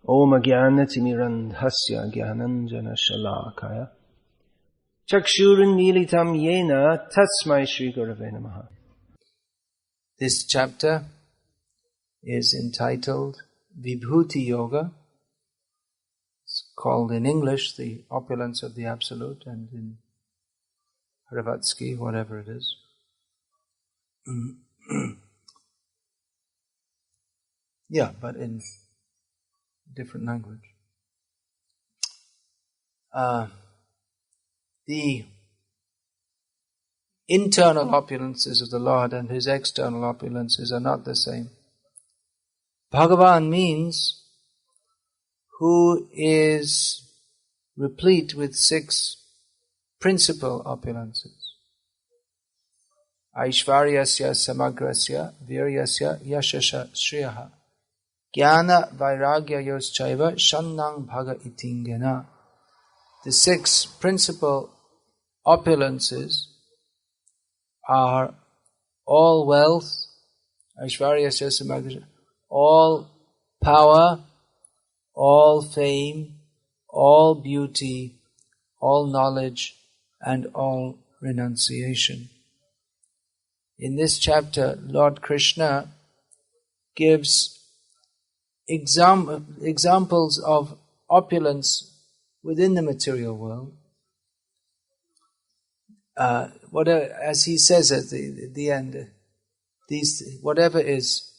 Om Jnana-timirandhasya Jnananjana Shalakaya Chakshurunmilitam Yena Tasmai Shri Gurave Namaha. This chapter is entitled Vibhuti Yoga. It's called in English the opulence of the Absolute, and in Hravatsky, whatever it is. Yeah, but in different language. The internal opulences of the Lord and His external opulences are not the same. Bhagavan means who is replete with 6 principal opulences. Aishvaryasya samagrasya viryasya yashasha shriyaha Jnana vairagya yoschaiva shannang bhaga itingena. The 6 principal opulences are all wealth, aishvaryasya samagrasya, all power, all fame, all beauty, all knowledge, and all renunciation. In this chapter, Lord Krishna gives examples of opulence within the material world. As he says at the end, whatever is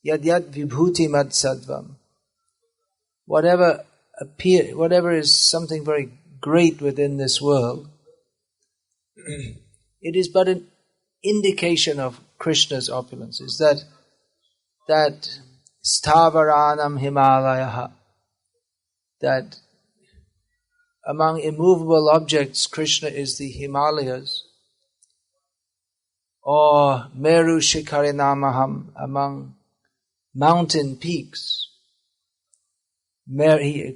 yad vibhuti mad sattvam, whatever is something very great within this world, it is but an indication of Krishna's opulence. Is that Stavaranam Himalayaha, that among immovable objects, Krishna is the Himalayas, or Meru Shikarinamaham, among mountain peaks.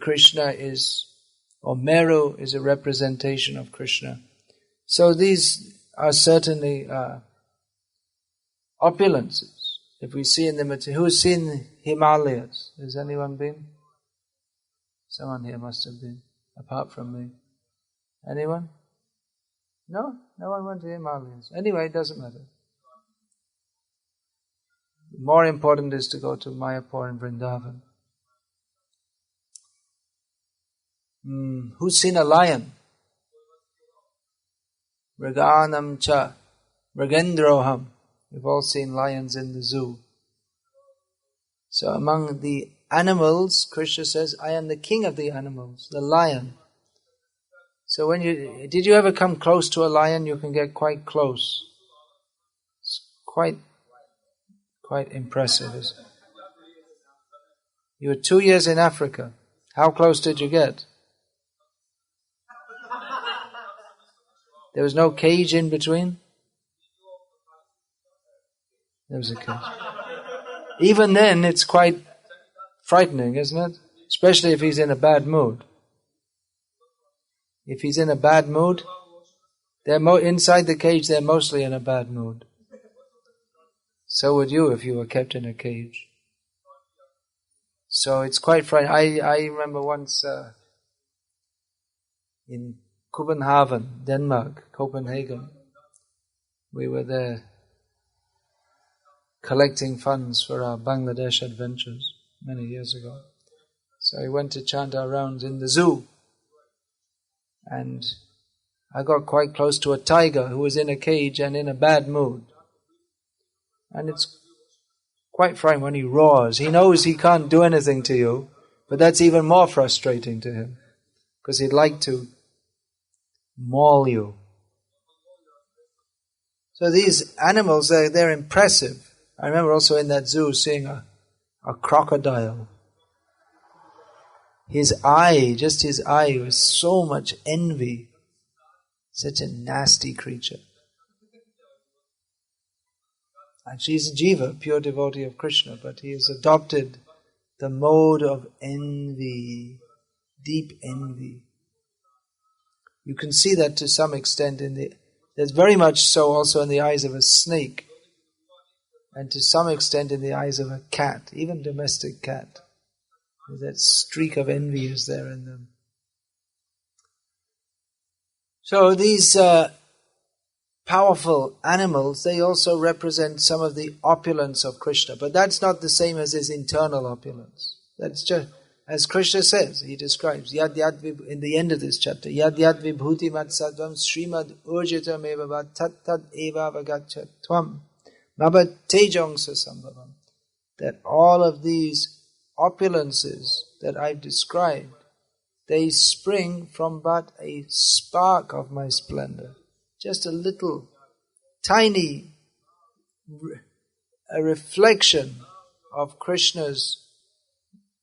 Krishna is, or Meru is a representation of Krishna. So these are certainly opulences. If we see in the material, who's seen the Himalayas? Has anyone been? Someone here must have been, apart from me. Anyone? No? No one went to the Himalayas. Anyway, it doesn't matter. More important is to go to Mayapur and Vrindavan. Who's seen a lion? Mriganam cha, Mrigendroham. We've all seen lions in the zoo. So among the animals, Krishna says, I am the king of the animals, the lion. So did you ever come close to a lion? You can get quite close. It's quite impressive, isn't it? You were 2 years in Africa. How close did you get? There was no cage in between? There was a cage. Even then, it's quite frightening, isn't it? Especially if he's in a bad mood. If he's in a bad mood, inside the cage, they're mostly in a bad mood. So would you if you were kept in a cage. So it's quite frightening. I remember once in Copenhagen, Denmark, Copenhagen, we were there collecting funds for our Bangladesh adventures many years ago. So I went to chant our rounds in the zoo, and I got quite close to a tiger who was in a cage and in a bad mood. And it's quite frightening when he roars. He knows he can't do anything to you, but that's even more frustrating to him, because he'd like to maul you. So these animals, they're impressive. I remember also in that zoo seeing a crocodile. His eye was so much envy. Such a nasty creature. Actually, he's a jiva, pure devotee of Krishna, but he has adopted the mode of envy, deep envy. You can see that to some extent there's very much so also in the eyes of a snake, and to some extent in the eyes of a cat, even domestic cat. That streak of envy is there in them. So these powerful animals, they also represent some of the opulence of Krishna. But that's not the same as his internal opulence. That's just, as Krishna says, he describes, yad yad in the end of this chapter, yad yad vibhuti mat sadvam srimad urjitam eva tat tat eva vagachat tvam mabat tejongsa sambhavam. That all of these opulences that I've described, they spring from but a spark of my splendor. Just a little, tiny, a reflection of Krishna's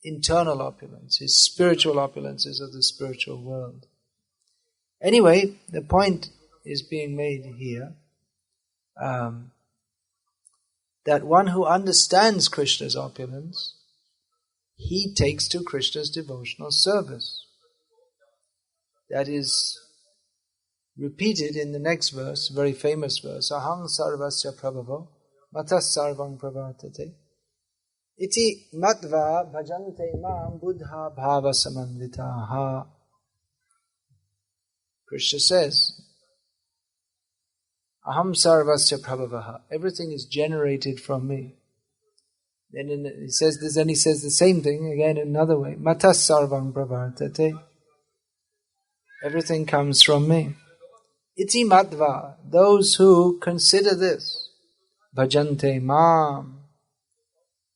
internal opulence, his spiritual opulences of the spiritual world. Anyway, the point is being made here that one who understands Krishna's opulence, he takes to Krishna's devotional service. That is repeated in the next verse, very famous verse, Aham sarvasya prabhavo matas sarvang pravartate iti matva bhajante mam buddha bhava samanvitaha. Krishna says, Aham sarvasya prabhavaha. Everything is generated from me. Then he says the same thing again in another way. Matas sarvang pravartate. Everything comes from me. Iti matva. Those who consider this. Bhajante mam.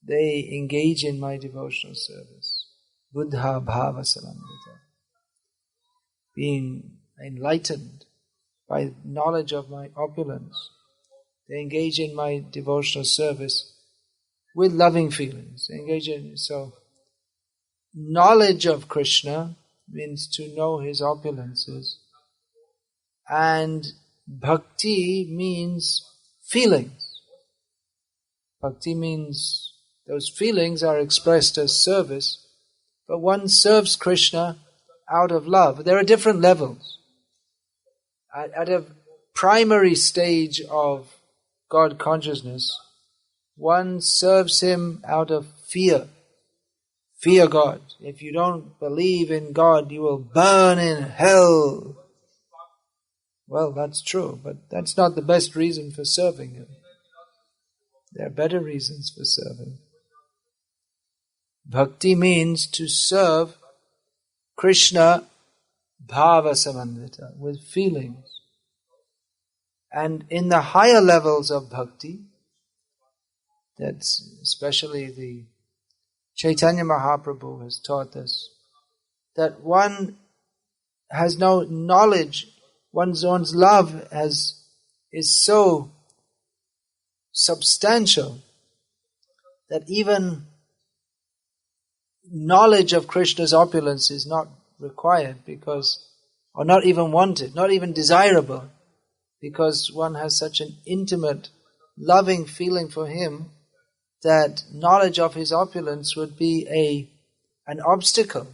They engage in my devotional service. Buddha bhava samanvita. Being enlightened by knowledge of my opulence. They engage in my devotional service with loving feelings. So, knowledge of Krishna means to know his opulences, and bhakti means feelings. Bhakti means those feelings are expressed as service, but one serves Krishna out of love. There are different levels. At a primary stage of God consciousness, one serves him out of fear. Fear God. If you don't believe in God, you will burn in hell. Well, that's true, but that's not the best reason for serving him. There are better reasons for serving. Bhakti means to serve Krishna bhava samanvita, with feelings. And in the higher levels of bhakti, that's especially the Chaitanya Mahaprabhu has taught us, that one has no knowledge, one's love is so substantial that even knowledge of Krishna's opulence is not required or not even wanted, not even desirable, because one has such an intimate, loving feeling for him that knowledge of his opulence would be an obstacle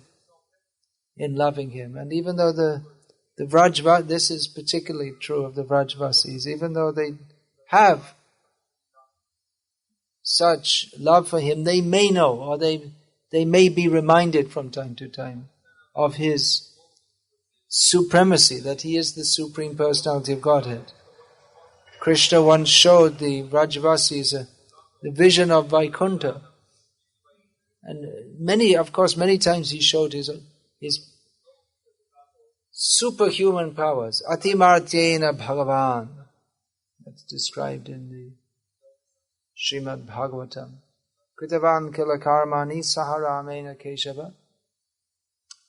in loving him. And even though the Vrajvasis, this is particularly true of the Vrajvasis, even though they have such love for him, they may know, or they may be reminded from time to time of his supremacy, that he is the Supreme Personality of Godhead. Krishna once showed the Vrajvasis the vision of Vaikuntha. And many times he showed his superhuman powers. Atimartyena Bhagavan. That's described in the Srimad Bhagavatam. Kritavan kila karmani saharamena keshava.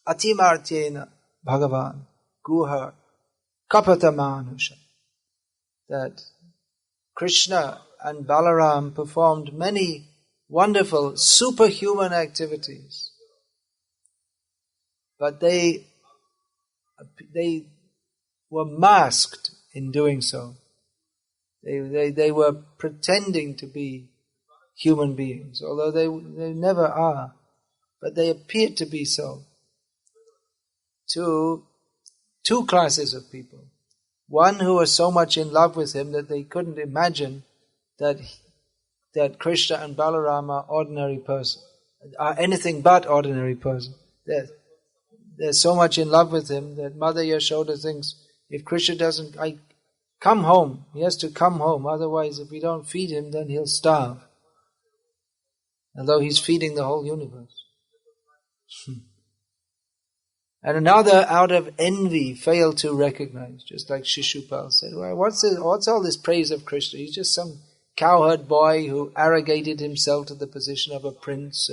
Atimartyena Bhagavan. Guha kapatamanusha. That Krishna and Balaram performed many wonderful superhuman activities, but they were masked in doing so. They were pretending to be human beings, although they never are, but they appeared to be so to two classes of people. One who was so much in love with him that they couldn't imagine that Krishna and Balaram are ordinary persons. are anything but ordinary person. They're so much in love with him that Mother Yashoda thinks, if Krishna doesn't come home, he has to come home, otherwise if we don't feed him, then he'll starve. Although he's feeding the whole universe. And another, out of envy, failed to recognize, just like Shishupal said, well, what's all this praise of Krishna? He's just some cowherd boy who arrogated himself to the position of a prince,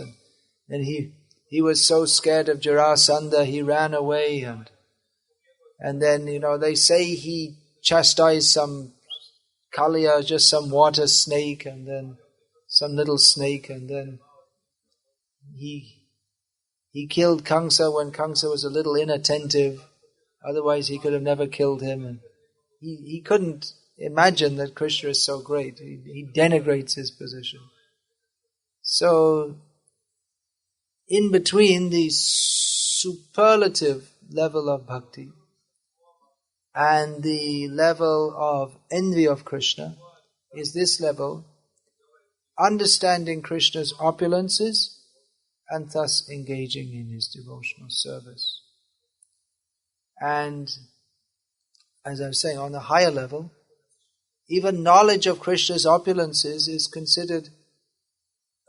and he was so scared of Jarasandha, he ran away, and then, they say he chastised some Kaliya, just some water snake, and then some little snake, and then he killed Kamsa when Kamsa was a little inattentive, otherwise he could have never killed him, and he couldn't imagine that Krishna is so great. He denigrates his position. So, in between the superlative level of bhakti and the level of envy of Krishna is this level, understanding Krishna's opulences and thus engaging in his devotional service. And as I was saying, on the higher level, even knowledge of Krishna's opulences is considered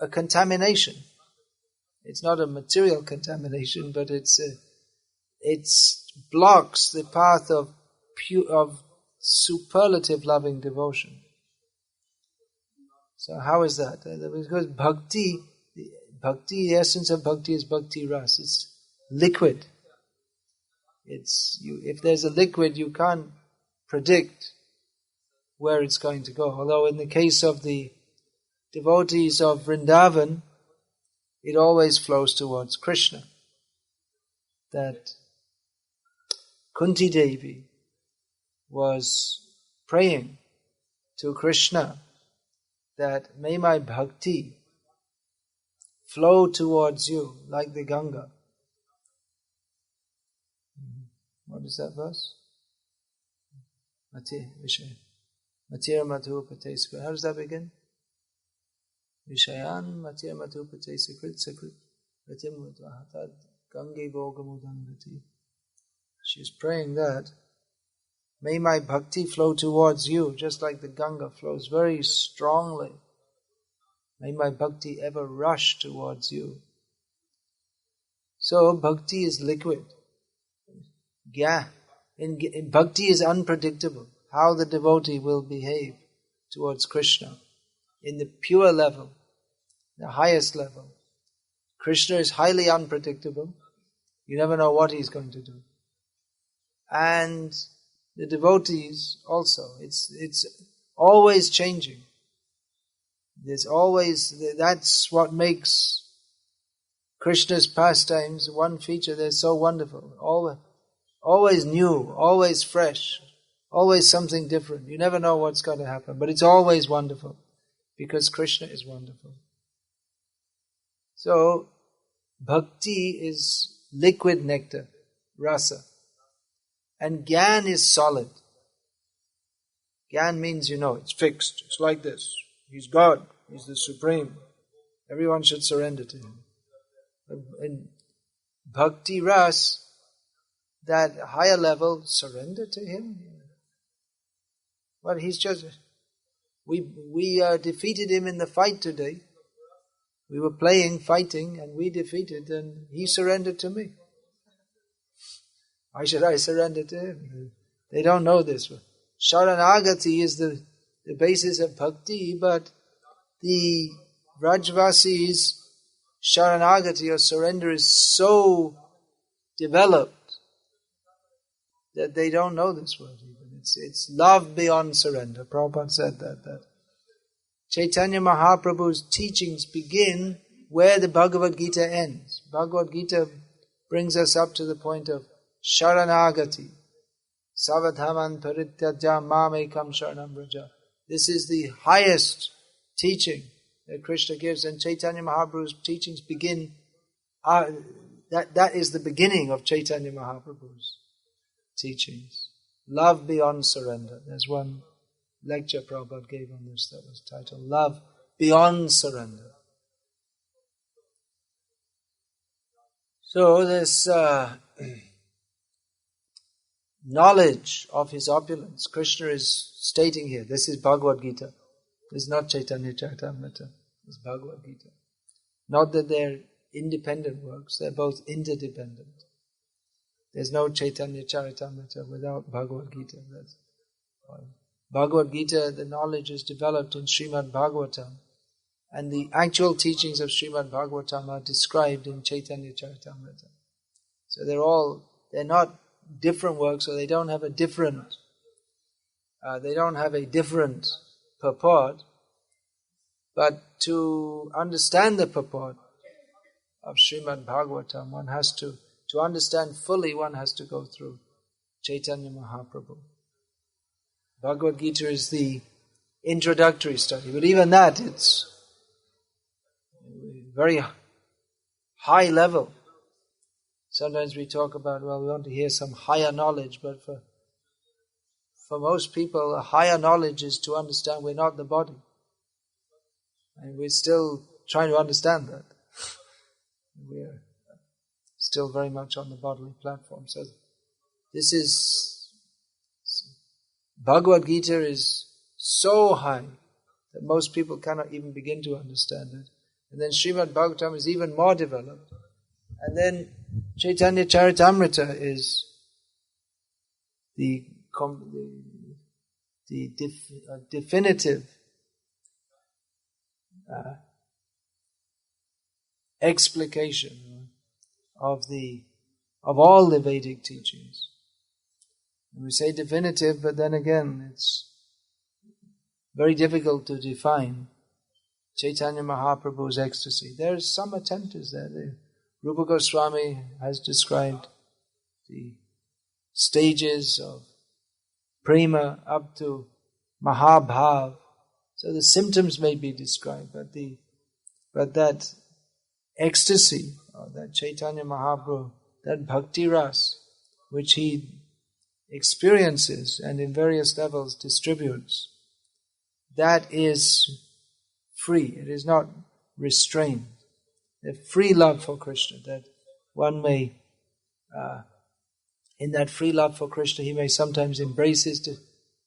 a contamination. It's not a material contamination, but it blocks the path of superlative loving devotion. So how is that? Because bhakti, the essence of bhakti is bhakti ras. It's liquid. If there's a liquid, you can't predict where it's going to go. Although in the case of the devotees of Vrindavan, it always flows towards Krishna. That Kunti Devi was praying to Krishna that may my bhakti flow towards you like the Ganga. What is that verse? Matira Madhu Pate Sakrit. How does that begin? Vishayan Matira Madhu Pate Sakrit Sakrit Ratim Mudvahatad Gangi Bhogamudangati. She's praying that may my bhakti flow towards you just like the Ganga flows very strongly. May my bhakti ever rush towards you. So bhakti is liquid. Bhakti is unpredictable. How the devotee will behave towards Krishna in the pure level, the highest level. Krishna is highly unpredictable. You never know what he's going to do. And the devotees also. It's always changing. That's what makes Krishna's pastimes one feature. They're so wonderful. Always new, always fresh, always something different. You never know what's going to happen, but it's always wonderful because Krishna is wonderful. So, bhakti is liquid nectar, rasa. And gyan is solid. Gyan means, it's fixed. It's like this. He's God. He's the Supreme. Everyone should surrender to Him. In bhakti ras, that higher level, surrender to Him. But He's just... We defeated Him in the fight today. We were fighting, and we defeated, and He surrendered to me. Why should I surrender to Him? They don't know this. Sharanagati is the basis of bhakti, but the Vrajvasis' Sharanagati or surrender is so developed that they don't know this word even. It's love beyond surrender. Prabhupada said that Chaitanya Mahaprabhu's teachings begin where the Bhagavad-gita ends. Bhagavad-gita brings us up to the point of Sharanagati. Savadhaman parityaja mamekam sharanam vraja. This is the highest teaching that Krishna gives, and Chaitanya Mahaprabhu's teachings begin. That is the beginning of Chaitanya Mahaprabhu's teachings. Love beyond surrender. There's one lecture Prabhupada gave on this that was titled Love Beyond Surrender. So this knowledge of his opulence, Krishna is stating here, this is Bhagavad-gita. This is not Chaitanya Charitamrita. This is Bhagavad-gita. Not that they're independent works, they're both interdependent. There's no Chaitanya Charitamrita without Bhagavad-gita. That's why. Bhagavad-gita, the knowledge is developed in Srimad Bhagavatam. And the actual teachings of Srimad Bhagavatam are described in Chaitanya Charitamrita. So they're not different works, or they don't have a different purport. But to understand the purport of Srimad Bhagavatam, one has to understand fully, one has to go through Chaitanya Mahaprabhu. Bhagavad-gita is the introductory study, but even that, it's very high level. Sometimes we talk about, we want to hear some higher knowledge, but for most people, a higher knowledge is to understand we're not the body. And we're still trying to understand that. We're still very much on the bodily platform. So this is, Bhagavad-gita is so high that most people cannot even begin to understand it. And then Srimad Bhagavatam is even more developed. And then Chaitanya Charitamrita is the definitive explication of all the Vedic teachings. And we say definitive, but then again, it's very difficult to define Chaitanya Mahaprabhu's ecstasy. There's some attempt is there. The Rupa Goswami has described the stages of prema up to Mahabhav. So the symptoms may be described, but that ecstasy, or that Chaitanya Mahaprabhu, that bhakti ras, which he experiences and in various levels distributes, that is free. It is not restrained. The free love for Krishna, that one may, in that free love for Krishna, he may sometimes embrace his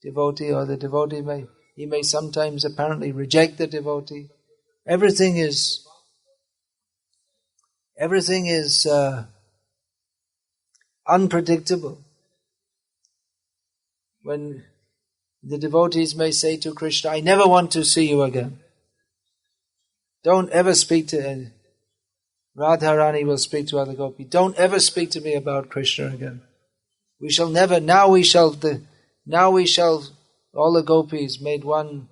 devotee, or the devotee he may sometimes apparently reject the devotee. Everything is unpredictable. When the devotees may say to Krishna, I never want to see you again. Don't ever speak to Radharani will speak to other gopis. Don't ever speak to me about Krishna again. We shall never, now we shall, all the gopis made one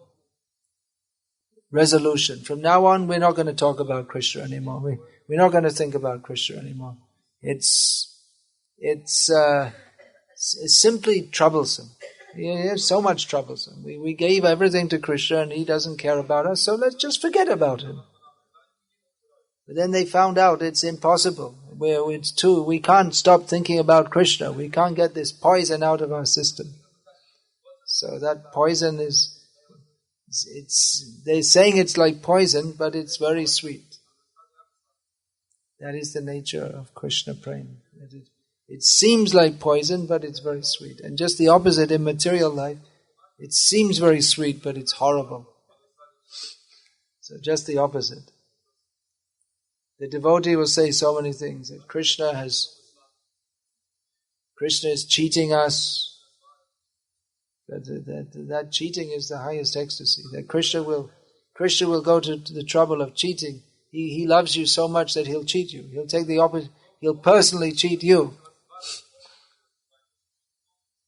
resolution. From now on, we're not going to talk about Krishna anymore. We're not going to think about Krishna anymore. It's simply troublesome. It's so much troublesome. We gave everything to Krishna and he doesn't care about us, so let's just forget about him. But then they found out it's impossible. We can't stop thinking about Krishna. We can't get this poison out of our system. So that poison they're saying it's like poison, but it's very sweet. That is the nature of Krishna prema. It seems like poison, but it's very sweet. And just the opposite in material life. It seems very sweet, but it's horrible. So just the opposite. The devotee will say so many things, that Krishna is cheating us. That cheating is the highest ecstasy. That Krishna will go to the trouble of cheating. He loves you so much that he'll cheat you. He'll take the opposite. He'll personally cheat you.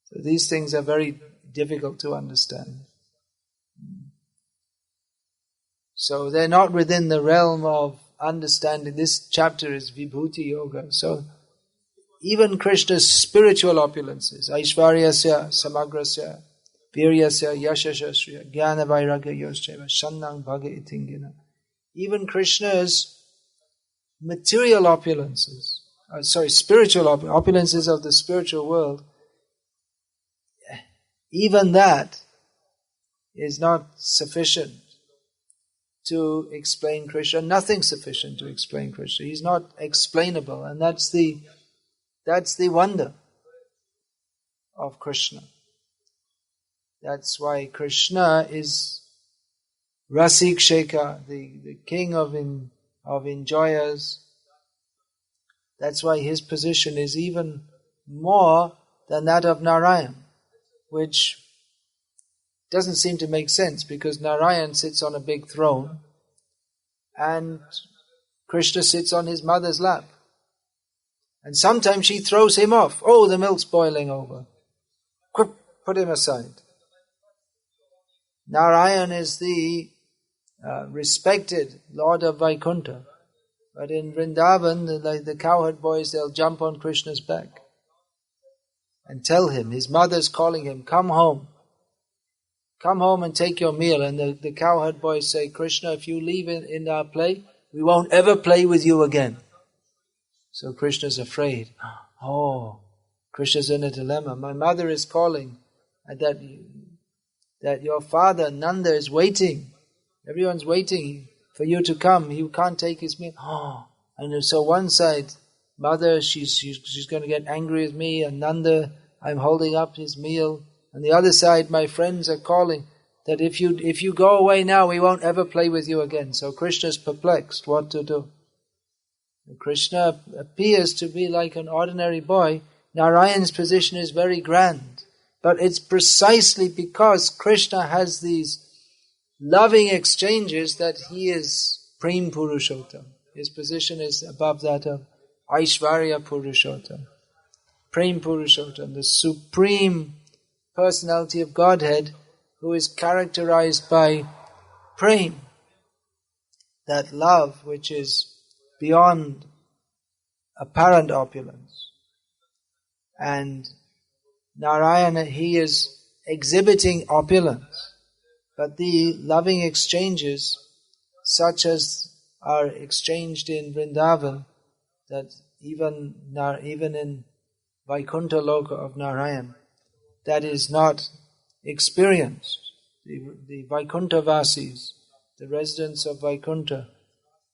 So these things are very difficult to understand. So they're not within the realm of understanding. This chapter is Vibhuti Yoga. So even Krishna's spiritual opulences, Aishvaryasya, Samagrasya, Viryasya, Yashashasya, Jnana Vairagya Yoshcheva, Shannang Bhaga Itingina. Even Krishna's material opulences, spiritual opulences of the spiritual world, even that is not sufficient to explain Krishna, nothing sufficient to explain Krishna. He's not explainable, and that's the wonder of Krishna. That's why Krishna is Rasik Shekhar, the king of enjoyers. That's why his position is even more than that of Narayan, which doesn't seem to make sense, because Narayan sits on a big throne and Krishna sits on his mother's lap. And sometimes she throws him off. Oh, the milk's boiling over. Quick, put him aside. Narayan is the respected Lord of Vaikuntha. But in Vrindavan, the cowherd boys, they'll jump on Krishna's back and tell him, his mother's calling him, come home. Come home and take your meal. And the cowherd boys say, Krishna, if you leave in our play, we won't ever play with you again. So Krishna's afraid. Oh, Krishna's in a dilemma. My mother is calling that your father, Nanda, is waiting. Everyone's waiting for you to come. You can't take his meal. Oh. And so one side, mother, she's going to get angry with me, and Nanda, I'm holding up his meal. And the other side, my friends are calling that if you go away now, we won't ever play with you again. So Krishna's perplexed what to do. And Krishna appears to be like an ordinary boy. Narayan's position is very grand. But it's precisely because Krishna has these loving exchanges that he is Prem Purushottam. His position is above that of Aishvarya Purushottam. Prem Purushottam, the supreme personality of Godhead, who is characterized by prem, that love which is beyond apparent opulence. And Narayana, he is exhibiting opulence, but the loving exchanges such as are exchanged in Vrindavan, that even in Vaikuntha Loka of Narayan, that is not experienced. The Vaikuntha Vasis, the residents of Vaikuntha,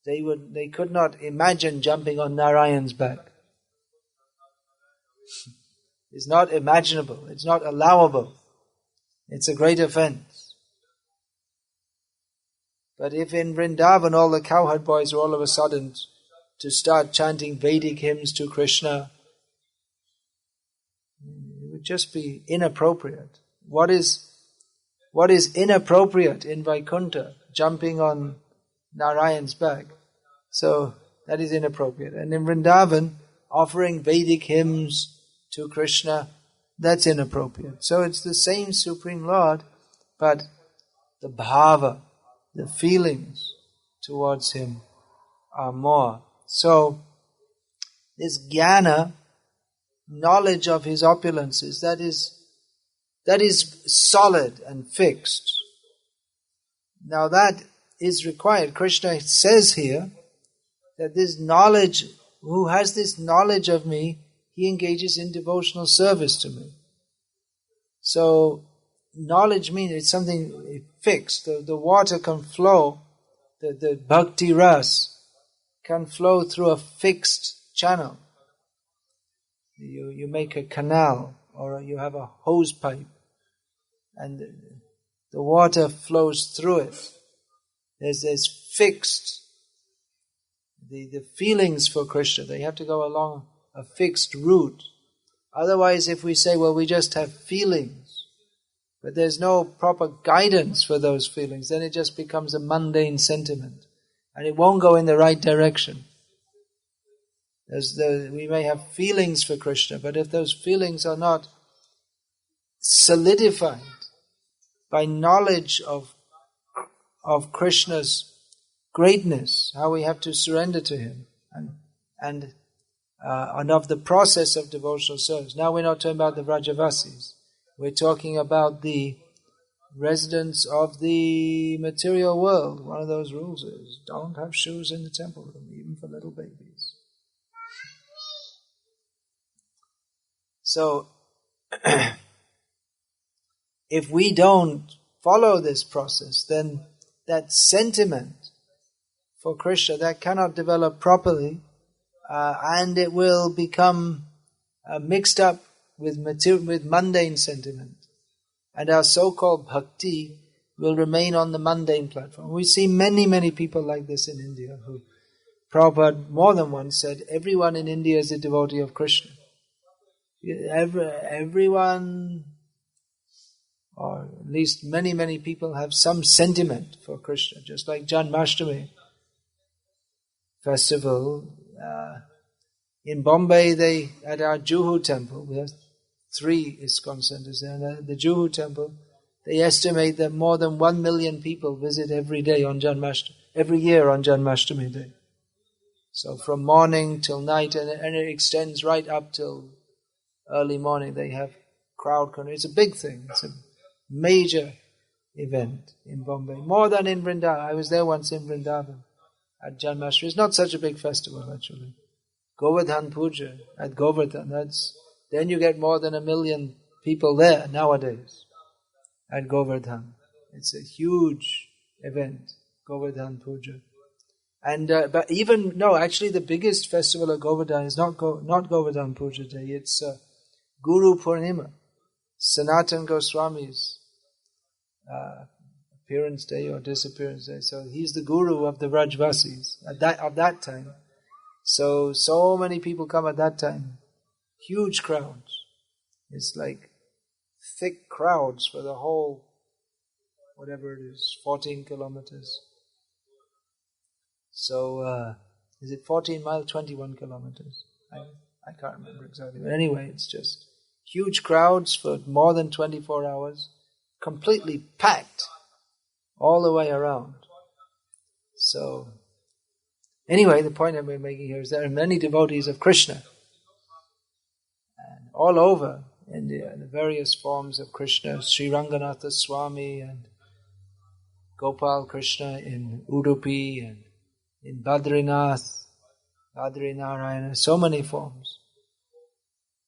they could not imagine jumping on Narayan's back. It's not imaginable, it's not allowable. It's a great offense. But if in Vrindavan all the cowherd boys are all of a sudden to start chanting Vedic hymns to Krishna, it would just be inappropriate. What is inappropriate in Vaikuntha? Jumping on Narayan's back. So that is inappropriate. And in Vrindavan, offering Vedic hymns to Krishna, that's inappropriate. So it's the same Supreme Lord, but the bhava, the feelings towards him are more. So this jnana, knowledge of his opulences, that is solid and fixed. Now that is required. Krishna says here that this knowledge, who has this knowledge of me, he engages in devotional service to me. So knowledge means it's something fixed. The water can flow, the bhakti ras can flow through a fixed channel. You make a canal or you have a hose pipe and the water flows through it. There's fixed. The feelings for Krishna, they have to go along a fixed route. Otherwise, if we say, well, we just have feelings, but there's no proper guidance for those feelings, then it just becomes a mundane sentiment. And it won't go in the right direction. We may have feelings for Krishna, but if those feelings are not solidified by knowledge of Krishna's greatness, how we have to surrender to him, and of the process of devotional service. Now we're not talking about the Vrajavasis. We're talking about the residents of the material world. One of those rules is don't have shoes in the temple room, even for little babies. So, if we don't follow this process, then that sentiment for Krishna, that cannot develop properly, and it will become mixed up with mundane sentiment. And our so-called bhakti will remain on the mundane platform. We see many, many people like this in India who, Prabhupada more than once said, everyone in India is a devotee of Krishna. Everyone, or at least many, many people have some sentiment for Krishna, just like Janmashtami festival. In Bombay, at our Juhu temple, we have 3 ISKCON centers there, and the Juhu temple, they estimate that more than 1 million people visit every day on Janmashtami, every year on Janmashtami day. So from morning till night, and it extends right up till early morning. They have crowd control. It's a big thing. It's a major event in Bombay, more than in Vrindavan. I was there once in Vrindavan at Janmashtami. It's not such a big festival actually. Govardhan Puja at Govardhan. Then you get more than 1 million people there nowadays at Govardhan. It's a huge event, Govardhan Puja. And actually the biggest festival of Govardhan is not Govardhan Puja Day. It's Guru Purnima, Sanatan Goswami's appearance day or disappearance day. So he's the guru of the Rajvasis of that time. So many people come at that time. Huge crowds. It's like thick crowds for the whole, whatever it is, 14 kilometers. So, is it 14 miles, 21 kilometers? I can't remember exactly. But anyway, it's just huge crowds for more than 24 hours, completely packed all the way around. So, anyway, the point that we're making here is there are many devotees of Krishna. And all over India, the various forms of Krishna, Sri Ranganatha Swami and Gopal Krishna in Udupi and in Badrinath, Badrinarayana, so many forms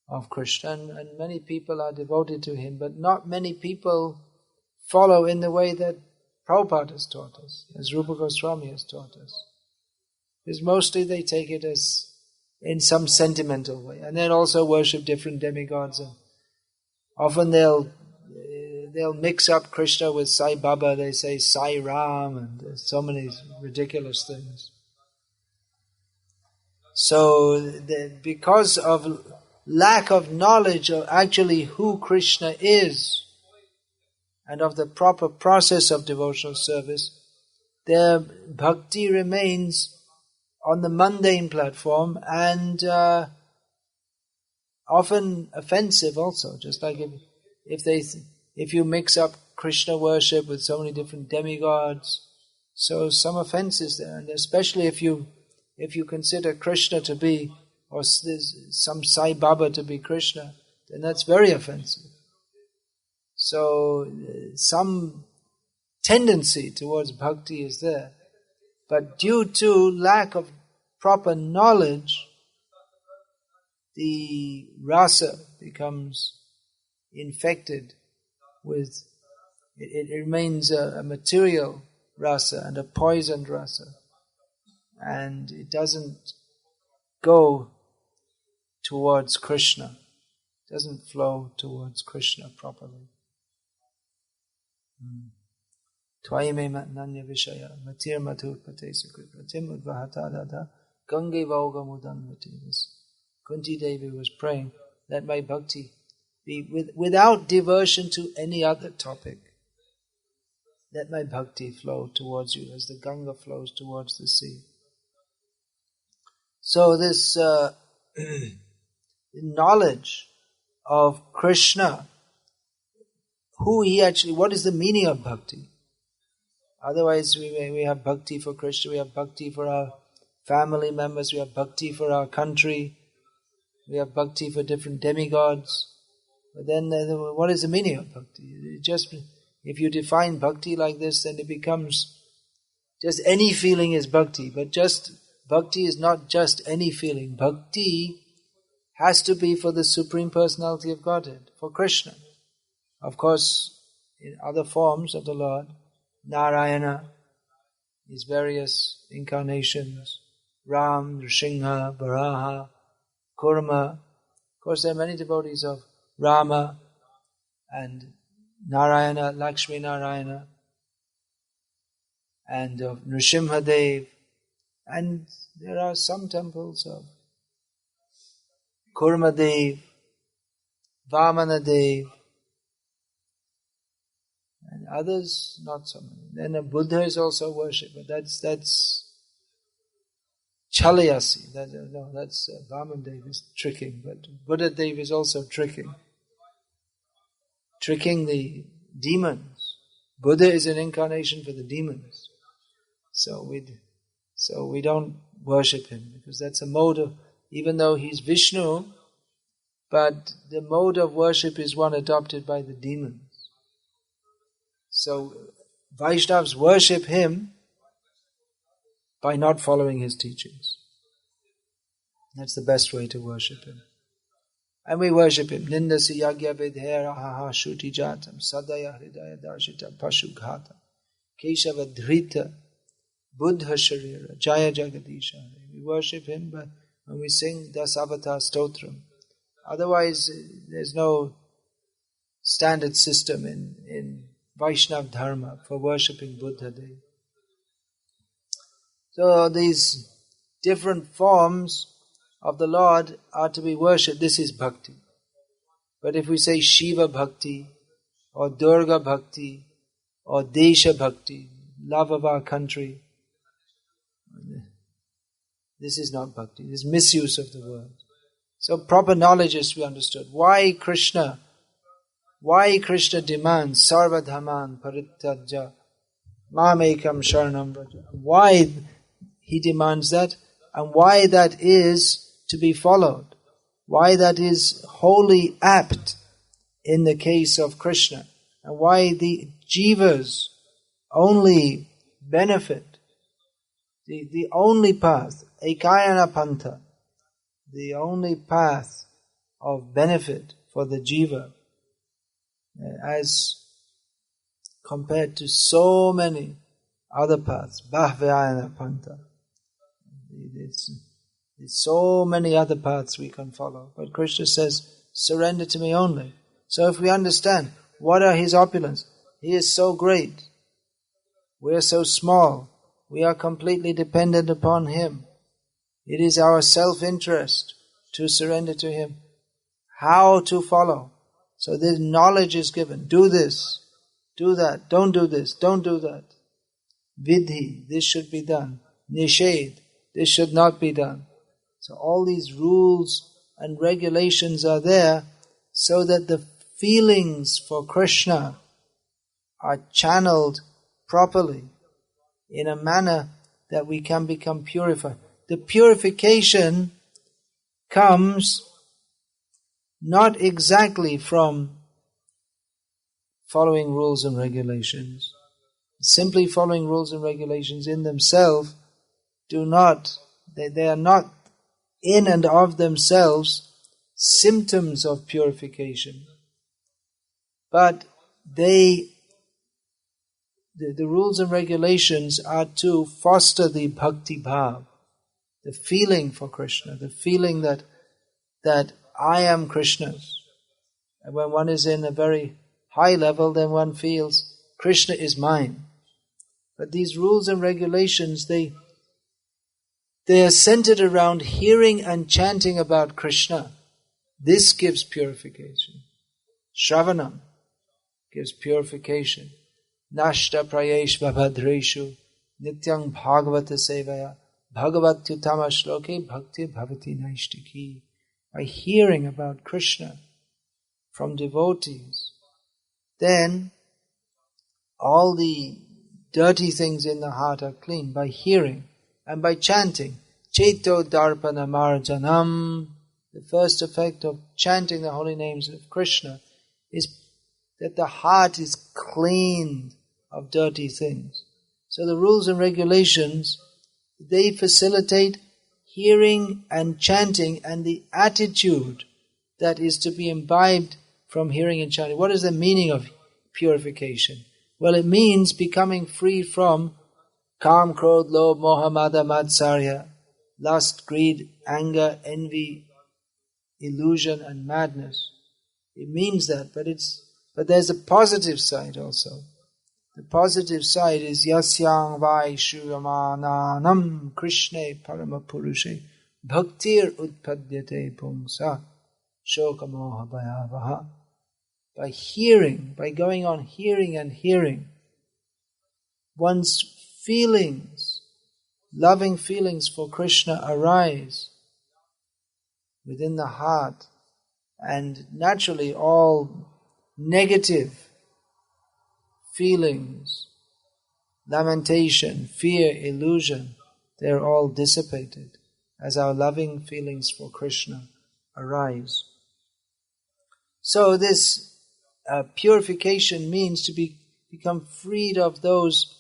of Krishna, and many people are devoted to him, but not many people follow in the way that Prabhupada has taught us, as Rupa Goswami has taught us. Because mostly they take it as in some sentimental way, and then also worship different demigods, and often they'll mix up Krishna with Sai Baba. They say Sai Ram, and there's so many ridiculous things. So, because of lack of knowledge of actually who Krishna is, and of the proper process of devotional service, their bhakti remains on the mundane platform, and often offensive also. Just like if you mix up Krishna worship with so many different demigods, so some offense is there, and especially if you consider Krishna to be, or some Sai Baba to be Krishna, then that's very offensive. So some tendency towards bhakti is there, but due to lack of proper knowledge, the rasa becomes infected with, it remains a material rasa and a poisoned rasa, and it doesn't go towards Krishna, it doesn't flow towards Krishna properly. Tvaime nanya vishaya matir matur pate sukrit pratim udvahata dada gange vauga mudanvati. Kunti Devi was praying that my bhakti be without diversion to any other topic. Let my bhakti flow towards you as the Ganga flows towards the sea. So this knowledge of Krishna, who he actually, what is the meaning of bhakti? Otherwise we have bhakti for Krishna, we have bhakti for our family members, we have bhakti for our country, we have bhakti for different demigods. But then what is the meaning of bhakti? If you define bhakti like this, then it becomes just any feeling is bhakti. But bhakti is not just any feeling. Bhakti has to be for the Supreme Personality of Godhead, for Krishna. Of course, in other forms of the Lord, Narayana, his various incarnations, Ram, Nrsimha, Varaha, Kurma. Of course, there are many devotees of Rama and Narayana, Lakshmi Narayana, and of Nrsimha Dev. And there are some temples of Kurma Dev, Vamana Dev, and others not so many. Then a Buddha is also worshipped, but that's Chalayasi. That's Vamana Dev is tricking, but Buddha Dev is also tricking the demons. Buddha is an incarnation for the demons. So we don't worship him, because that's a mode of, even though he's Vishnu, but the mode of worship is one adopted by the demons. So Vaishnavas worship him by not following his teachings. That's the best way to worship him. And we worship him. Nindasi yagya vidhera haha shuti jatam sadaya hridaya darshita pashughata keshava dhrita buddha sharira jaya jagadisha. We worship him but when we sing Dasavatar Stotram. Otherwise, there's no standard system in Vaishnav Dharma for worshipping Buddha Dev. So these different forms of the Lord are to be worshipped. This is bhakti. But if we say Shiva Bhakti, or Durga Bhakti, or Desha Bhakti, love of our country, this is not bhakti. This is misuse of the word. So proper knowledge is to be understood. Why Krishna demands Sarva Dhamman Parittajya Mamekam Sharanam Vraja. Why he demands that, and why that is to be followed. Why that is wholly apt in the case of Krishna. And why the jivas only benefit, the only path, Ekayana Pantha, the only path of benefit for the jiva, as compared to so many other paths, Bahvayana Pantha. There's so many other paths we can follow. But Krishna says, surrender to me only. So if we understand, what are his opulence? He is so great. We are so small. We are completely dependent upon him. It is our self-interest to surrender to him. How to follow? So the knowledge is given. Do this, do that, don't do this, don't do that. Vidhi, this should be done. Nished, this should not be done. So all these rules and regulations are there so that the feelings for Krishna are channeled properly in a manner that we can become purified. The purification comes not exactly from following rules and regulations. Simply following rules and regulations in themselves they are not in and of themselves symptoms of purification. But the rules and regulations are to foster the bhakti bhav, the feeling for Krishna, the feeling that I am Krishna's. And when one is in a very high level, then one feels Krishna is mine. But these rules and regulations, they are centered around hearing and chanting about Krishna. This gives purification. Shravanam gives purification. Nashta prayesh vabhadreshu nityang bhagavata sevaya bhagavatyutama shloke bhakti bhavati naishtiki. By hearing about Krishna from devotees, then all the dirty things in the heart are clean by hearing and by chanting. Cheto darpana marjanam. The first effect of chanting the holy names of Krishna is that the heart is cleaned of dirty things. So the rules and regulations, they facilitate hearing and chanting and the attitude that is to be imbibed from hearing and chanting. What is the meaning of purification? Well, it means becoming free from Kam, Krodh, Lobh, Moha, Mada, Matsarya, lust, greed, anger, envy, illusion and madness. It means that, but there's a positive side also. The positive side is yasyang vai shuyamananam krishne paramapurushe bhaktir utpadyate pungsa shokamoha bhayavaha. By hearing, by going on hearing and hearing, one's feelings, loving feelings for Krishna arise within the heart, and naturally all negative feelings, lamentation, fear, illusion, they're all dissipated as our loving feelings for Krishna arise. So this purification means to become freed of those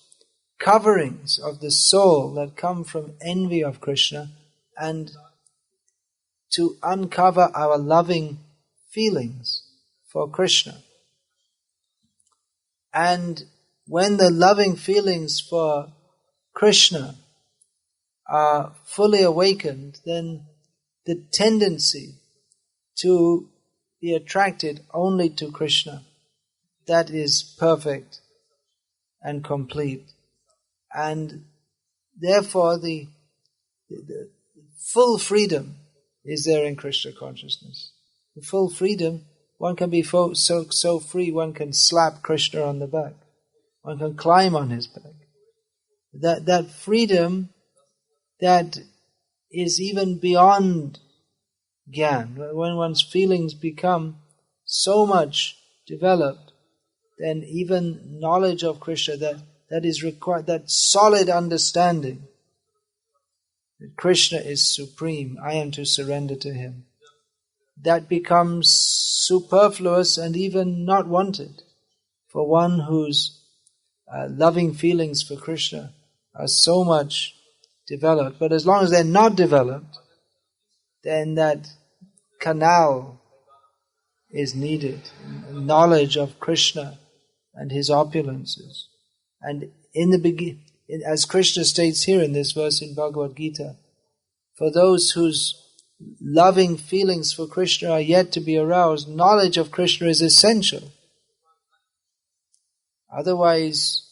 coverings of the soul that come from envy of Krishna, and to uncover our loving feelings for Krishna. And when the loving feelings for Krishna are fully awakened, then the tendency to be attracted only to Krishna, that is perfect and complete. And therefore the full freedom is there in Krishna consciousness. The full freedom, one can be so free, one can slap Krishna on the back. One can climb on his back. That freedom that is even beyond Gyan. When one's feelings become so much developed, then even knowledge of Krishna that is required, that solid understanding that Krishna is supreme, I am to surrender to Him, that becomes superfluous and even not wanted for one whose loving feelings for Krishna are so much developed. But as long as they're not developed, then that canal is needed, knowledge of Krishna and His opulences. And in the beginning, as Krishna states here in this verse in Bhagavad-gita, for those whose loving feelings for Krishna are yet to be aroused, knowledge of Krishna is essential. Otherwise,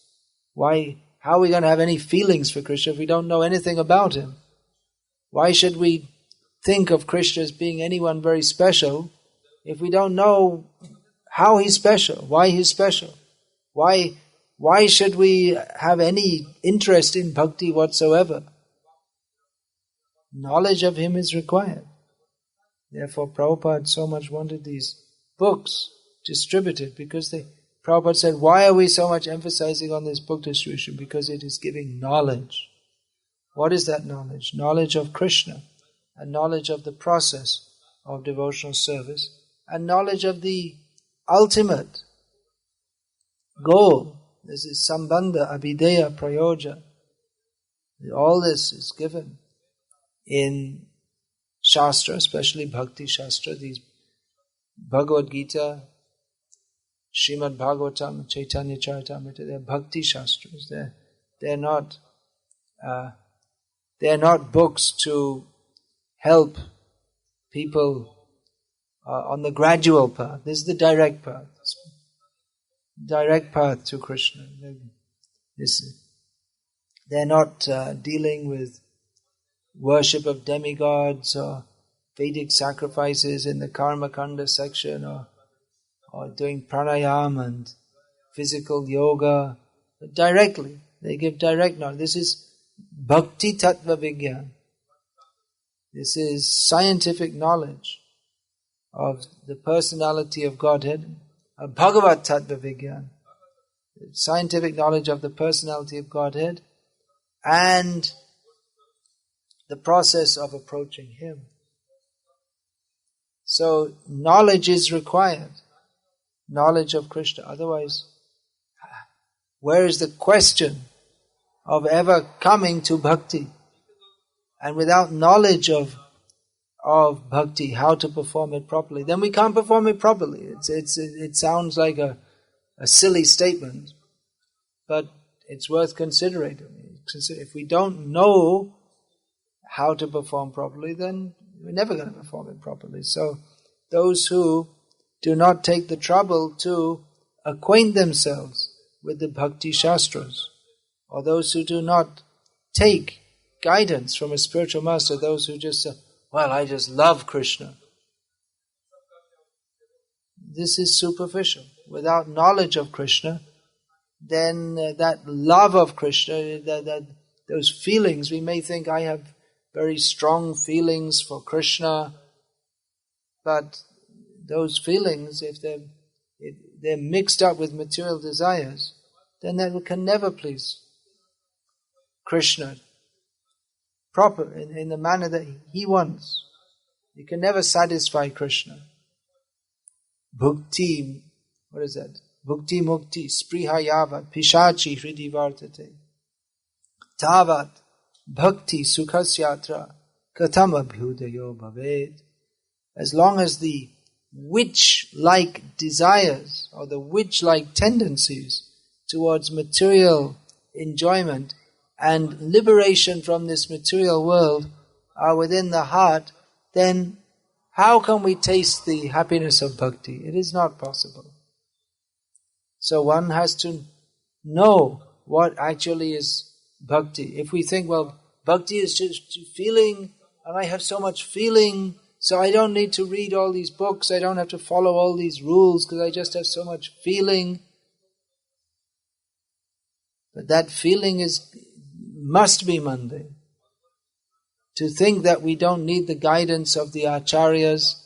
how are we going to have any feelings for Krishna if we don't know anything about Him? Why should we think of Krishna as being anyone very special if we don't know how He's special, why He's special? Why should we have any interest in bhakti whatsoever? Knowledge of Him is required. Therefore Prabhupada so much wanted these books distributed, because Prabhupada said, why are we so much emphasizing on this book distribution? Because it is giving knowledge. What is that knowledge? Knowledge of Krishna, and knowledge of the process of devotional service, and knowledge of the ultimate goal. This is Sambandha, Abhideya, Prayoja. All this is given in Shastra, especially Bhakti Shastra, these Bhagavad-gita, Srimad Bhagavatam, Chaitanya Charitamrita, they're Bhakti Shastras. They're not books to help people on the gradual path. This is the direct path. Direct path to Krishna. They're not dealing with worship of demigods or Vedic sacrifices in the Karma Kanda section, or doing pranayam and physical yoga. But directly, they give direct knowledge. This is Bhakti Tattva Vigyan. This is scientific knowledge of the personality of Godhead. Bhagavad Tattva Vigyan, scientific knowledge of the personality of Godhead and the process of approaching Him. So knowledge is required, knowledge of Krishna. Otherwise, where is the question of ever coming to bhakti? And without knowledge of bhakti, how to perform it properly, then we can't perform it properly. It sounds like a silly statement, but it's worth considering. If we don't know how to perform properly, then we're never going to perform it properly. So those who do not take the trouble to acquaint themselves with the Bhakti Shastras, or those who do not take guidance from a spiritual master, those who just say, well, I just love Krishna. This is superficial. Without knowledge of Krishna, then that love of Krishna, those feelings, we may think I have very strong feelings for Krishna, but those feelings, if they're mixed up with material desires, then that can never please Krishna proper, in the manner that he wants. You can never satisfy Krishna. Bhukti, what is that? Bhukti mukti, spriha yavat, pishachi hridi vartate. Tavat, bhakti sukhasyatra, katam abhyudayo bhaved. As long as the witch-like desires, or the witch-like tendencies towards material enjoyment and liberation from this material world are within the heart, then how can we taste the happiness of bhakti? It is not possible. So one has to know what actually is bhakti. If we think, well, bhakti is just feeling, and I have so much feeling, so I don't need to read all these books, I don't have to follow all these rules because I just have so much feeling. But that feeling must be mundane. To think that we don't need the guidance of the acharyas,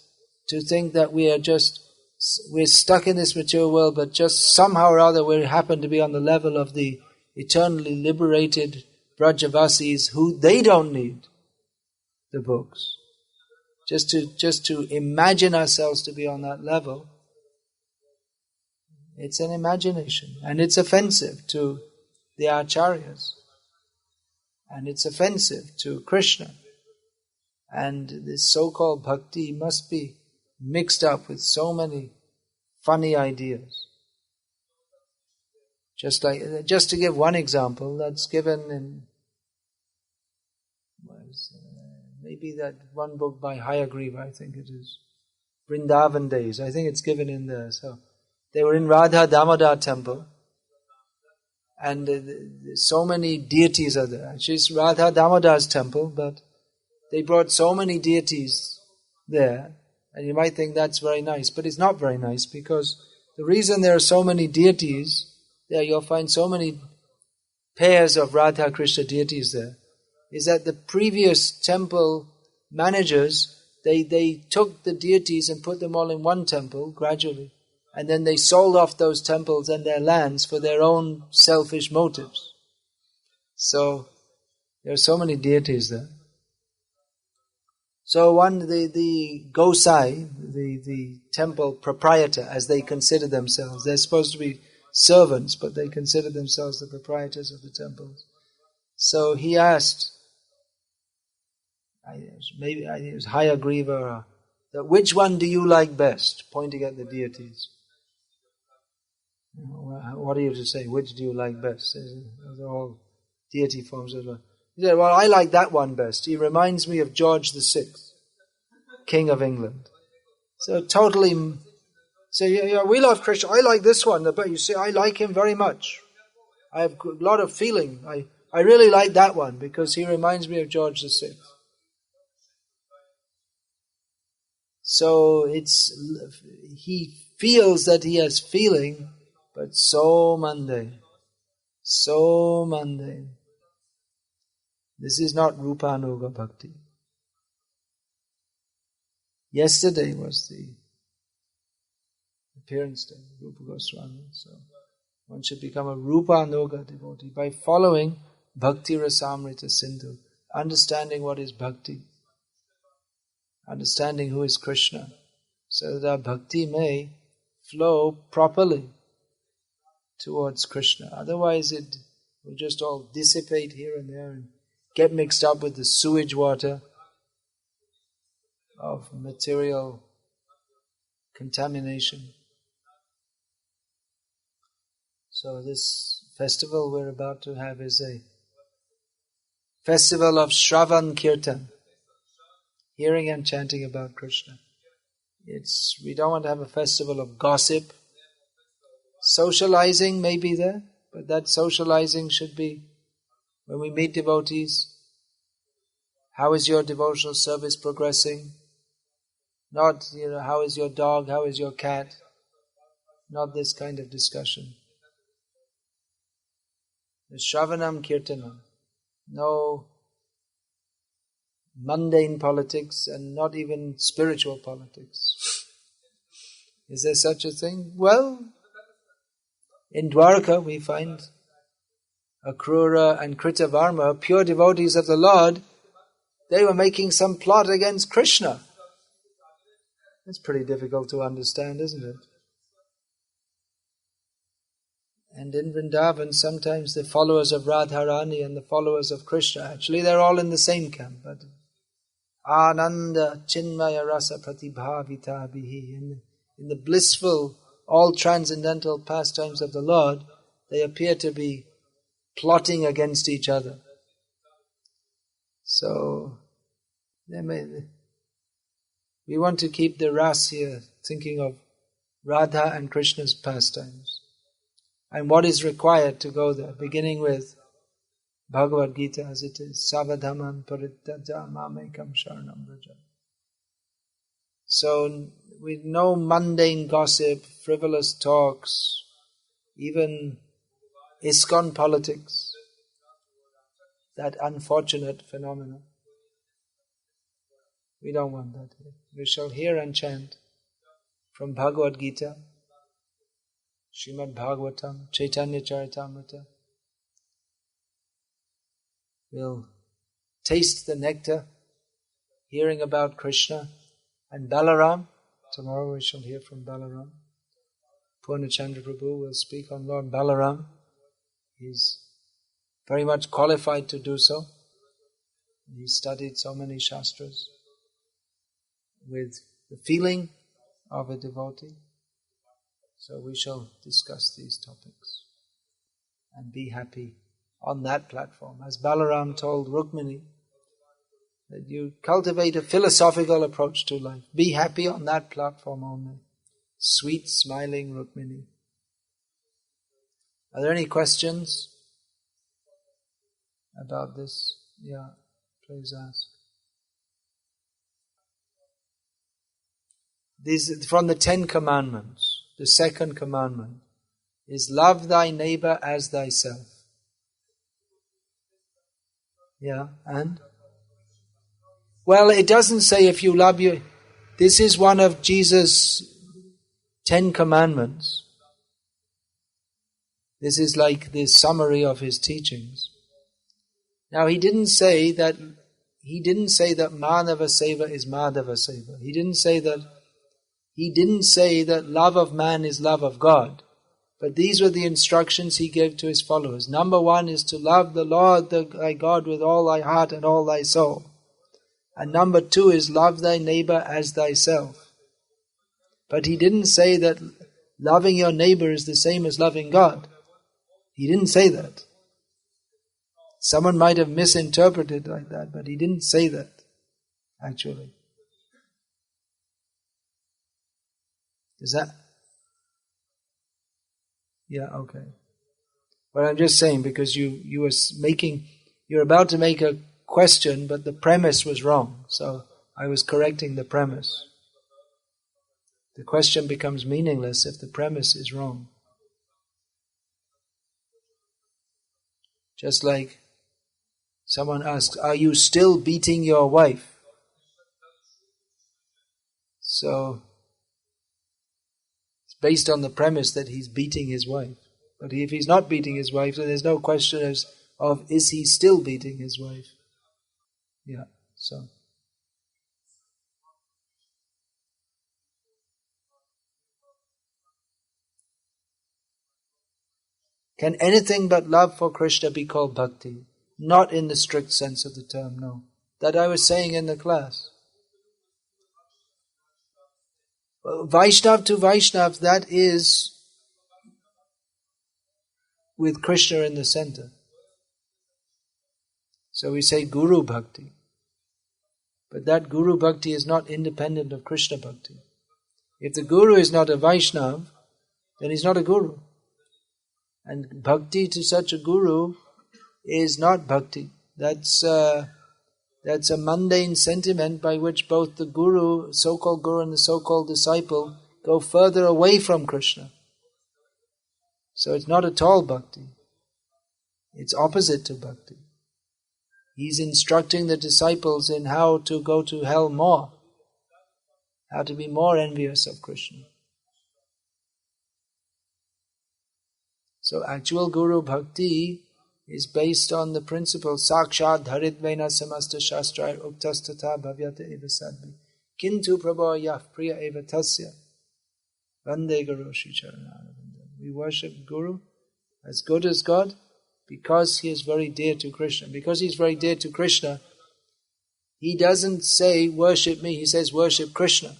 to think that we're stuck in this material world, but just somehow or other we happen to be on the level of the eternally liberated Brajavasis, who they don't need the books. Just to imagine ourselves to be on that level, it's an imagination, and it's offensive to the acharyas, and it's offensive to Krishna. And this so-called bhakti must be mixed up with so many funny ideas. Just to give one example, that's given in maybe that one book by Hayagriva, I think it is, Vrindavan Days. I think it's given in there. So they were in Radha Damodar temple, and so many deities are there. She's Radha Damodar's temple, but they brought so many deities there, and you might think that's very nice, but it's not very nice, because the reason there are so many deities there, you'll find so many pairs of Radha Krishna deities there, is that the previous temple managers, they took the deities and put them all in one temple gradually, and then they sold off those temples and their lands for their own selfish motives. So there are so many deities there. So the Gosai, the temple proprietor, as they consider themselves, they're supposed to be servants, but they consider themselves the proprietors of the temples. So he asked, maybe it was Hayagriva, that which one do you like best? Pointing at the deities. What are you to say? Which do you like best? They're all deity forms. He said, well, I like that one best. He reminds me of George VI, King of England. So totally, we love Krishna. I like this one, but you see, I like him very much. I have a lot of feeling. I really like that one because he reminds me of George VI. So he feels that he has feeling, but so mundane. So mundane. This is not Rupanuga Bhakti. Yesterday was the appearance day of Rupa Goswami. So one should become a Rupanuga devotee by following Bhakti Rasamrita Sindhu, understanding what is Bhakti, understanding who is Krishna, so that our Bhakti may flow properly towards Krishna. Otherwise it will just all dissipate here and there and get mixed up with the sewage water of material contamination. So this festival we're about to have is a festival of Shravan Kirtan, hearing and chanting about Krishna. We don't want to have a festival of gossip. Socializing may be there, but that socializing should be when we meet devotees. How is your devotional service progressing? Not, how is your dog, how is your cat? Not this kind of discussion. The Shravanam Kirtanam. No mundane politics and not even spiritual politics. Is there such a thing? Well, in Dwarka we find Akrura and Kritavarma, pure devotees of the Lord. They were making some plot against Krishna. It's pretty difficult to understand, isn't it? And in Vrindavan, sometimes the followers of Radharani and the followers of Krishna, actually they're all in the same camp. But Ananda Chinmaya Rasa Pratibhavita Bihi. In the blissful, all transcendental pastimes of the Lord, they appear to be plotting against each other. So, we want to keep the ras here, thinking of Radha and Krishna's pastimes. And what is required to go there, beginning with Bhagavad-gita as it is, Savadhaman Parityaja Mamekam Sharanam Vraja. So, with no mundane gossip, frivolous talks, even ISKCON politics, that unfortunate phenomenon. We don't want that here. We shall hear and chant from Bhagavad-gita, Srimad Bhagavatam, Chaitanya Charitamrita. We'll taste the nectar, hearing about Krishna and Balaram. Tomorrow we shall hear from Balaram. Purnachandra Prabhu will speak on Lord Balaram. He's very much qualified to do so. He studied so many shastras with the feeling of a devotee. So we shall discuss these topics and be happy on that platform. As Balaram told Rukmini, that you cultivate a philosophical approach to life. Be happy on that platform only. Sweet, smiling Rukmini. Are there any questions about this? Yeah, please ask. This is from the 10 Commandments. The second commandment is love thy neighbor as thyself. Yeah, and? Well, it doesn't say if you love you. This is one of Jesus' 10 commandments. This is like the summary of his teachings. Now, he didn't say that Manava Seva is Madhava Seva. He didn't say that love of man is love of God. But these were the instructions he gave to his followers. Number 1 is to love the Lord thy God with all thy heart and all thy soul. And number 2 is love thy neighbor as thyself. But he didn't say that loving your neighbor is the same as loving God. He didn't say that. Someone might have misinterpreted like that, but he didn't say that, actually. Is that? Yeah, okay. But I'm just saying, because you're about to make a question, but the premise was wrong. So I was correcting the premise. The question becomes meaningless if the premise is wrong. Just like someone asks, are you still beating your wife? So it's based on the premise that he's beating his wife. But if he's not beating his wife, then there's no question of is he still beating his wife? Yeah, so. Can anything but love for Krishna be called bhakti? Not in the strict sense of the term, no. That I was saying in the class. Vaishnav to Vaishnav, that is with Krishna in the center. So we say Guru Bhakti. But that Guru Bhakti is not independent of Krishna Bhakti. If the Guru is not a Vaishnav, then he's not a Guru. And Bhakti to such a Guru is not Bhakti. That's a mundane sentiment by which both the Guru, so-called Guru, and the so-called disciple go further away from Krishna. So it's not at all Bhakti. It's opposite to Bhakti. He's instructing the disciples in how to go to hell more, how to be more envious of Krishna. So actual Guru Bhakti is based on the principle Sakshat Dharidvena Samasta Shastra Uktastata Bhavyata Eva Sadvi Kintu Prabhayah Priya Eva Tasya Vande Guru Shri Charanaravinda. We worship Guru as good as God because he is very dear to Krishna. Because he is very dear to Krishna, he doesn't say worship me, he says worship Krishna.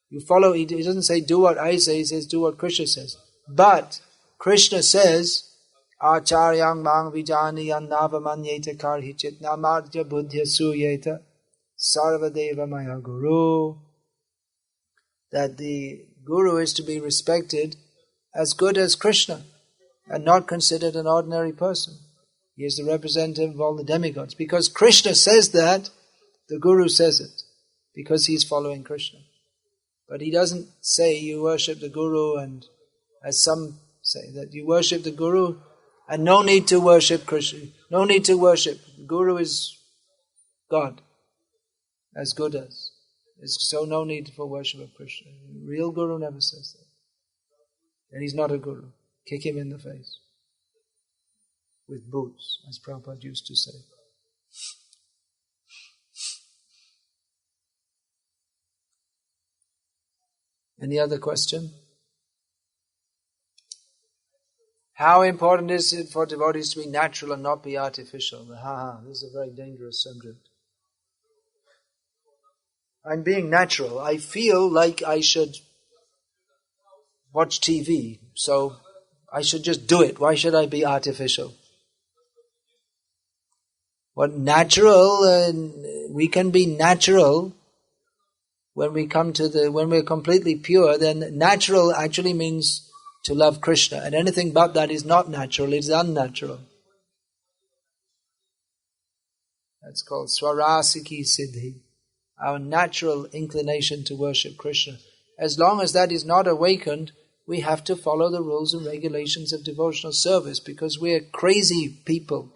You follow, he doesn't say do what I say, he says do what Krishna says. But Krishna says Acharyang mang vijaniyan navamanyeta karhichit namadya buddhya suyeta sarvadeva maya guru. That the Guru is to be respected as good as Krishna and not considered an ordinary person. He is the representative of all the demigods. Because Krishna says that, the Guru says it. Because he's following Krishna. But he doesn't say you worship the Guru, and as some say, that you worship the Guru and no need to worship Krishna. No need to worship. The Guru is God. As good as. So no need for worship of Krishna. The real Guru never says that. And he's not a Guru. Kick him in the face. With boots, as Prabhupada used to say. Any other question? How important is it for devotees to be natural and not be artificial? This is a very dangerous subject. I'm being natural. I feel like I should watch TV, so I should just do it. Why should I be artificial? What natural, we can be natural when we come to when we're completely pure, then natural actually means to love Krishna. And anything but that is not natural, it's unnatural. That's called Swarasiki Siddhi, our natural inclination to worship Krishna. As long as that is not awakened, we have to follow the rules and regulations of devotional service because we're crazy people.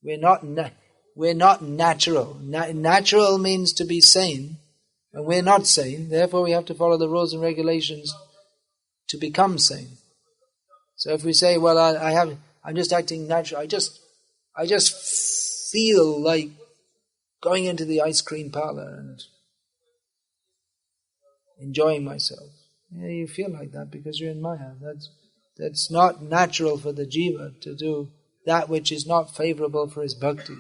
We're not natural. Natural means to be sane, and we're not sane. Therefore, we have to follow the rules and regulations to become sane. So if we say, "Well, I'm just acting natural. I just feel like going into the ice cream parlor and enjoying myself." Yeah, you feel like that because you're in Maya. That's not natural for the jiva to do that which is not favorable for his bhakti.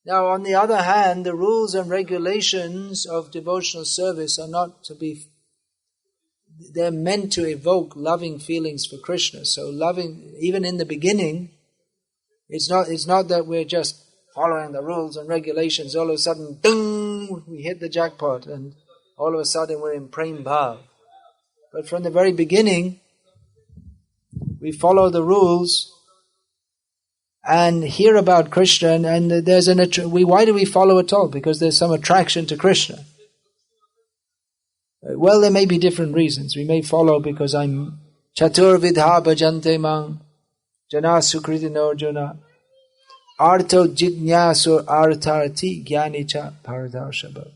Now, on the other hand, the rules and regulations of devotional service are not to be, they're meant to evoke loving feelings for Krishna. So loving, even in the beginning, it's not that we're just following the rules and regulations. All of a sudden, ding, we hit the jackpot and all of a sudden we're in prem bhav. But from the very beginning, we follow the rules and hear about Krishna, and there's why do we follow at all? Because there's some attraction to Krishna. Well, there may be different reasons. We may follow because I'm Chatur Vidha Bhajante Mang Jana Sukritino Arjuna Artho Jignasur Artharati Gyanicha Paradarshaba.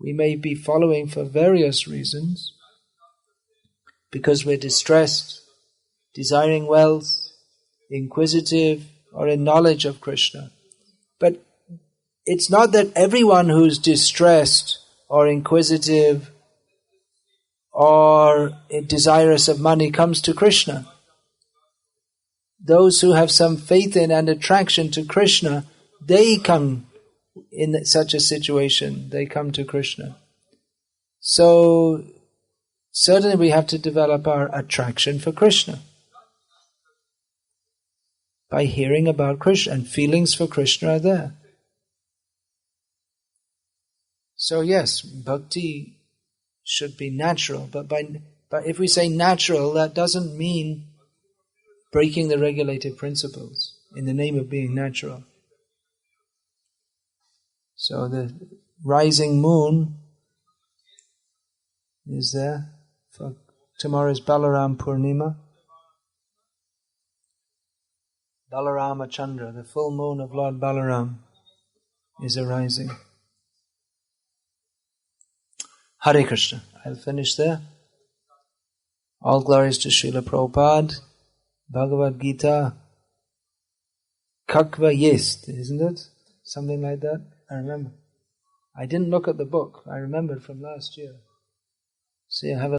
We may be following for various reasons, because we're distressed, desiring wealth, inquisitive, or in knowledge of Krishna. But it's not that everyone who's distressed or inquisitive or desirous of money comes to Krishna. Those who have some faith in and attraction to Krishna, they come in such a situation, they come to Krishna. So, certainly we have to develop our attraction for Krishna. by hearing about Krishna, and feelings for Krishna are there. So yes, bhakti should be natural, but if we say natural, that doesn't mean breaking the regulated principles in the name of being natural. So the rising moon is there. For tomorrow's Balaram Purnima. Balarama Chandra, the full moon of Lord Balaram, is arising. Hare Krishna. I'll finish there. All glories to Srila Prabhupada. Bhagavad-gita. Kakva Yist, isn't it? Something like that. I remember. I didn't look at the book. I remembered from last year. See, I have a